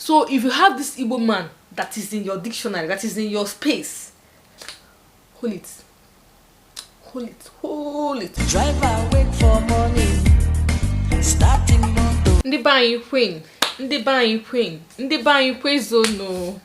So if you have this Igbo man that is in your dictionary, that is in your space, hold it. Hold it. Hold it. Driver wait for morning. Starting motor. Ndị be anyị kwen. Ndị be anyị kwen. Ndị be anyị kwezono.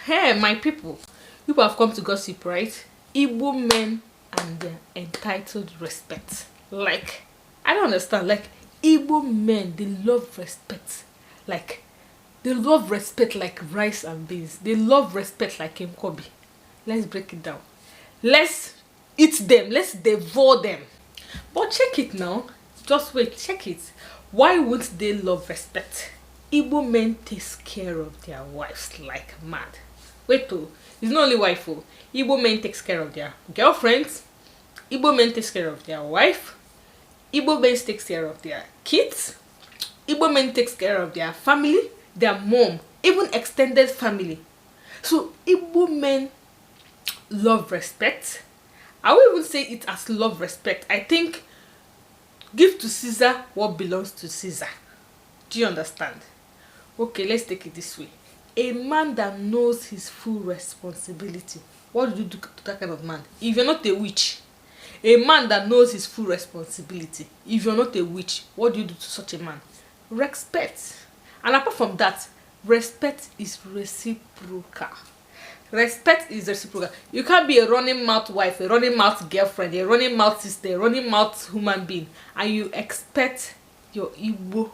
Hey, my people. You have come to gossip, right? Igbo men and their entitled respect. Like, I don't understand. Like, Igbo men, they love respect. Like, they love respect like rice and beans. They love respect like Mkobi. Let's break it down. Let's eat them. Let's devour them. But check it now. Just wait. Check it. Why would they love respect? Igbo men takes care of their wives like mad. Wait, though. It's not only wife. Oh. Igbo men takes care of their girlfriends. Igbo men takes care of their wife. Igbo men takes care of their kids. Igbo men takes care of their family, their mom, even extended family. So Igbo men love respect. I won't even say it as love respect. I think give to Caesar what belongs to Caesar. Do you understand? Okay, let's take it this way. A man that knows his full responsibility. What do you do to that kind of man? If you're not a witch. A man that knows his full responsibility. If you're not a witch, what do you do to such a man? Respect. And apart from that, respect is reciprocal. Respect is reciprocal. You can't be a running mouth wife, a running mouth girlfriend, a running mouth sister, a running mouth human being, and you expect your Igbo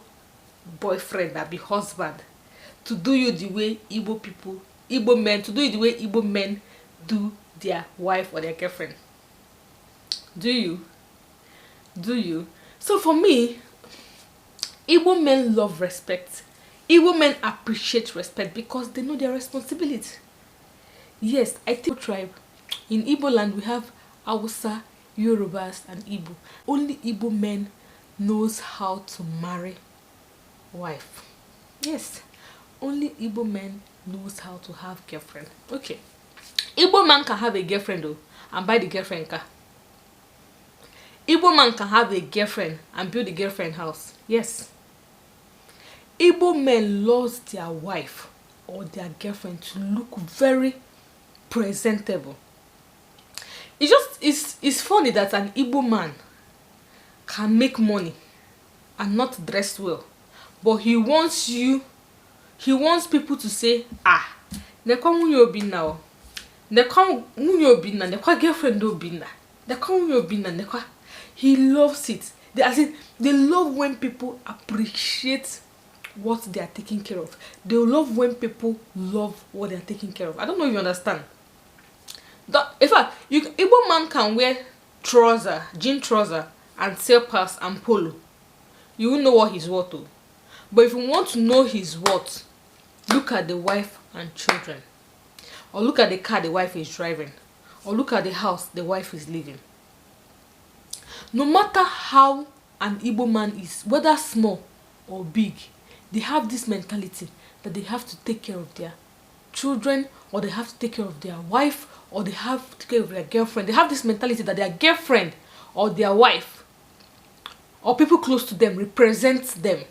boyfriend, that be husband, to do you the way Igbo people, Igbo men, to do you the way Igbo men do their wife or their girlfriend. Do you? Do you? So for me, Igbo men love respect. Igbo men appreciate respect because they know their responsibility. Yes, I think tribe. In Igbo land, we have Hausa, Yorubas, and Igbo. Only Igbo men knows how to marry wife. Yes, only Igbo men knows how to have girlfriend. Okay, Igbo man can have a girlfriend though, and buy the girlfriend car. Igbo man can have a girlfriend and build the girlfriend house. Yes. Igbo men love their wife or their girlfriend to look very presentable. It's funny that an Igbo man can make money and not dress well, but he wants people to say, ah, nekwa nwunye Obinna o, nekwa nwunye Obinna, nekwa girlfriend Obinna, nekwa nwunye Obinna, nekwa. He loves it. They love when people appreciate what they are taking care of. They love when people love what they are taking care of. I don't know if you understand. In fact, Igbo man can wear trouser, jean trouser, and slippers and polo. You will know what he's worth to. But if you want to know his worth, look at the wife and children, or look at the car the wife is driving, or look at the house the wife is living. No matter how an Igbo man is, whether small or big, they have this mentality that they have to take care of their children, or they have to take care of their wife, or they have to take care of their girlfriend. They have this mentality that their girlfriend or their wife or people close to them represents them.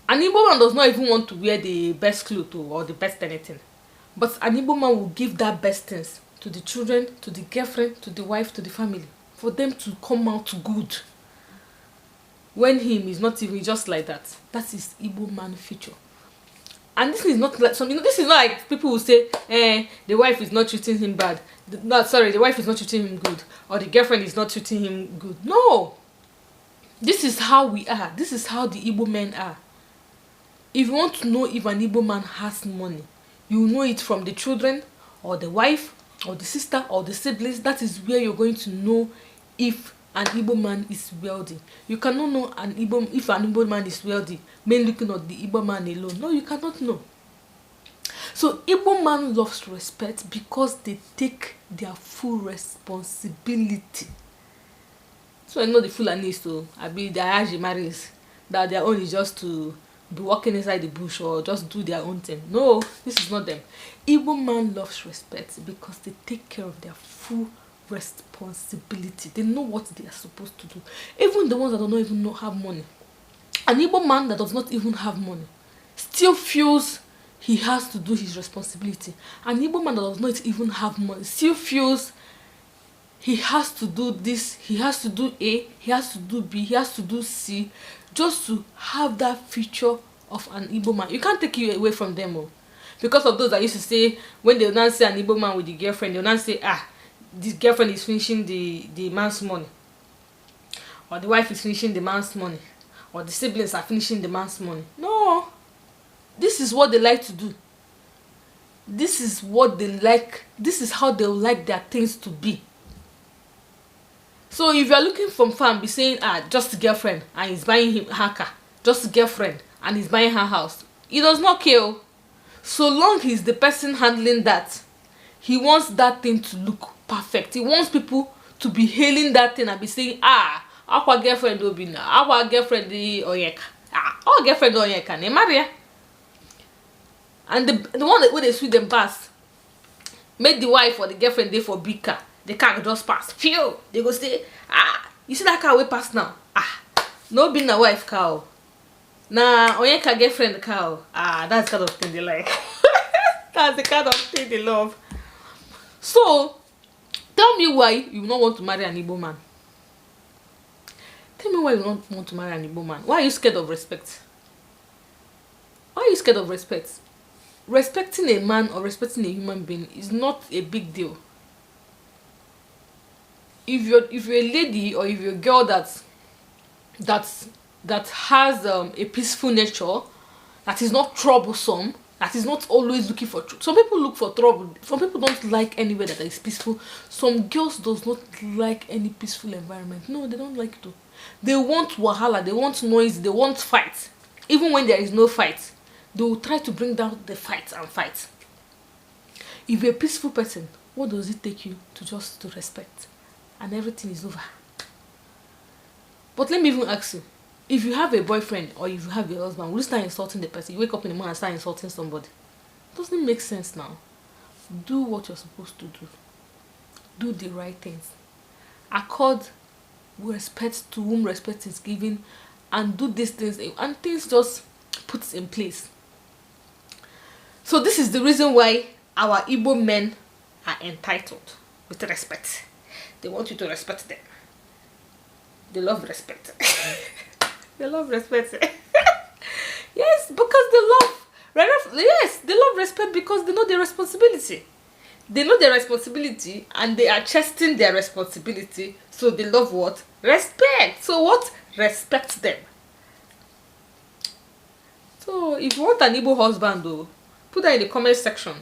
An Igbo man does not even want to wear the best clothes or the best anything. But an Igbo man will give that best things to the children, to the girlfriend, to the wife, to the family, for them to come out good. When him is not even just like that. That is Igbo man feature. And this is not like something. This is not like people will say, the wife is not treating him bad. The wife is not treating him good, or the girlfriend is not treating him good. No, this is how we are. This is how the Igbo men are. If you want to know if an Igbo man has money, you know it from the children, or the wife, or the sister, or the siblings. That is where you're going to know if an Igbo man is wealthy. You cannot know if an Igbo man is wealthy mainly looking at the Igbo man alone. No, you cannot know. So Igbo man loves respect because they take their full responsibility. So I know the Fulanis, so I be the Ayaji marries, that their own is just to be walking inside the bush or just do their own thing. No, this is not them. Igbo man loves respect because they take care of their full responsibility. They know what they are supposed to do. Even the ones that don't even have money, An Igbo man that does not even have money still feels he has to do his responsibility. An Igbo man that does not even have money still feels he has to do this, he has to do A, he has to do B, he has to do C, just to have that feature of an Igbo man. You can't take it away from them all. Because of those that used to say, when they now say an Igbo man with the girlfriend, they'll now say, this girlfriend is finishing the man's money, or the wife is finishing the man's money, or the siblings are finishing the man's money. No, this is what they like to do. This is what they like. This is how they like their things to be. So if you are looking from far and be saying, just a girlfriend and he's buying him her car, just a girlfriend and he's buying her house, he does not care. So long he's the person handling that, he wants that thing to look perfect. He wants people to be hailing that thing and be saying, our girlfriend will be now, our girlfriend the oyeka, our girlfriend oyeka, ne Maria. And the one that when they sweet them pass, make the wife or the girlfriend there for big car. The car just pass. Phew! They go say, you see that car way pass now? No being a wife car. Nah, oyeka girlfriend car. That's the kind of thing they like. That's the kind of thing they love. So, tell me why you don't want to marry an Igbo man. Tell me why you don't want to marry an Igbo man. Why are you scared of respect? Why are you scared of respect? Respecting a man or respecting a human being is not a big deal. If you're a lady or if you're a girl that has a peaceful nature, that is not troublesome, that is not always looking for trouble. Some people look for trouble. Some people don't like anywhere that is peaceful. Some girls does not like any peaceful environment. No, they don't like it. They want wahala, they want noise, they want fight. Even when there is no fight, they will try to bring down the fight and fight. If you're a peaceful person, what does it take you to respect? And everything is over. But let me even ask you, if you have a boyfriend or if you have a husband, will you start insulting the person? You wake up in the morning and start insulting somebody. Doesn't it make sense now? Do what you're supposed to do. Do the right things. Accord respect to whom respect is given, and do these things, and things just put in place. So this is the reason why our Igbo men are entitled with respect. They want you to respect them. They love respect. They love respect. Yes, because they love respect because they know their responsibility. They know their responsibility and they are chesting their responsibility. So they love what? Respect. So what? Respect them. So if you want an Igbo husband though, put that in the comment section.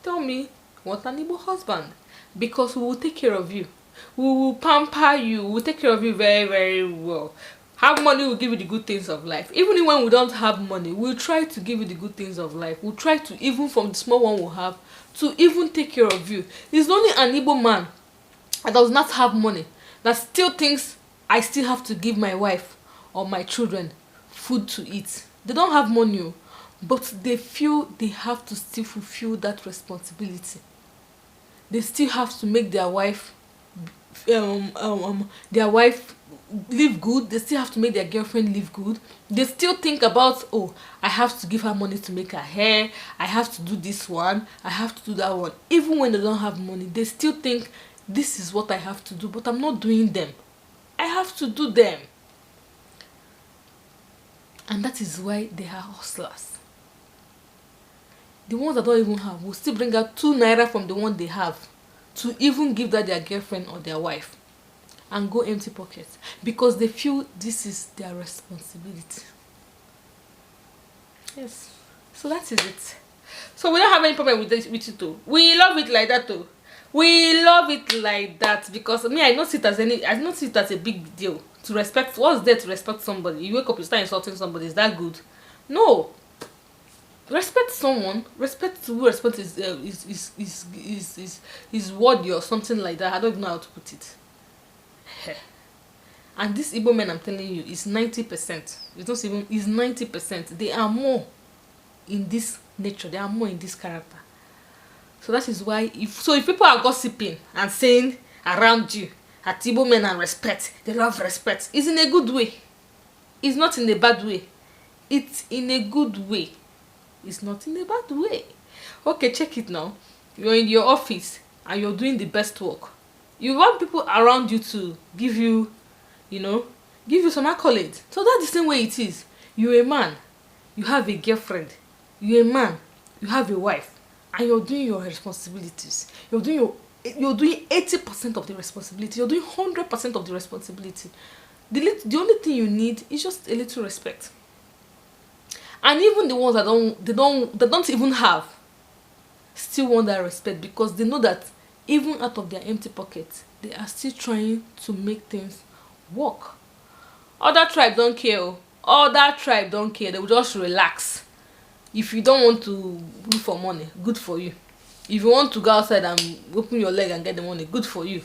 Tell me, want an Igbo husband? Because we will take care of you. We will pamper you. We will take care of you very, very well. Have money will give you the good things of life. Even when we don't have money, we'll try to give you the good things of life. We'll try to, even from the small one we'll have, to even take care of you. It's only an Igbo man that does not have money that still thinks I still have to give my wife or my children food to eat. They don't have money, but they feel they have to still fulfill that responsibility. They still have to make their wife live good. They still have to make their girlfriend live good. They still think about, oh, I have to give her money to make her hair, I have to do this one, I have to do that one. Even when they don't have money, they still think this is what I have to do, but I'm not doing them. I have to do them. And that is why they are hustlers. The ones that don't even have will still bring out 2 naira from the one they have to even give that their girlfriend or their wife and go empty pockets because they feel this is their responsibility. Yes. So that is it. So we don't have any problem with it too. We love it like that too. We love it like that because me, I don't see it as a big deal to respect. What's there to respect somebody? You wake up, you start insulting somebody. Is that good? No. Respect someone. Respect who respect is worthy or something like that. I don't even know how to put it. And this Igbo men I'm telling you is 90%. It's not even, is 90%. They are more in this nature. They are more in this character. So that is why if people are gossiping and saying around you that Igbo men are respect, they love respect, it's in a good way. It's not in a bad way. It's in a good way. It's not in a bad way. Okay, check it now. You're in your office and you're doing the best work. You want people around you to give you, give you some accolades. So that's the same way it is. You're a man, you have a girlfriend. You're a man, you have a wife, and you're doing your responsibilities. You're doing 80% of the responsibility. You're doing 100% of the responsibility. The only thing you need is just a little respect. And even the ones that don't even have, still want that respect, because they know that even out of their empty pockets, they are still trying to make things work. Other tribe don't care. Other tribe don't care. They will just relax. If you don't want to look for money, good for you. If you want to go outside and open your leg and get the money, good for you.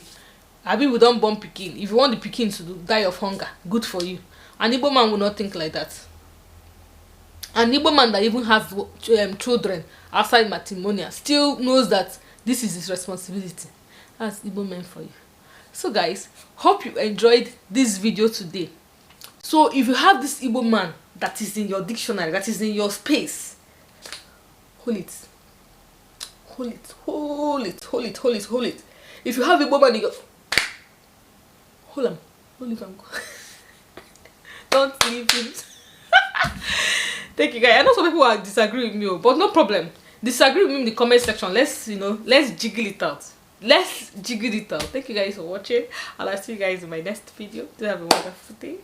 Abi, we don't born pikin. If you want the pikin to die of hunger, good for you. An Igbo man will not think like that. An Igbo man that even has children outside matrimonial still knows that this is his responsibility. That's Igbo men for you. So guys, hope you enjoyed this video today. So if you have this Igbo man that is in your dictionary, that is in your space, hold it. Hold it, hold it, hold it, hold it, hold it. If you have Igbo man, you go, hold him, don't leave him go. Don't leave him. Thank you guys. I know some people will disagree with me, but no problem. Disagree with me in the comment section. Let's jiggle it out. Let's jiggle it out. Thank you guys for watching, and I'll see you guys in my next video. Do have a wonderful day.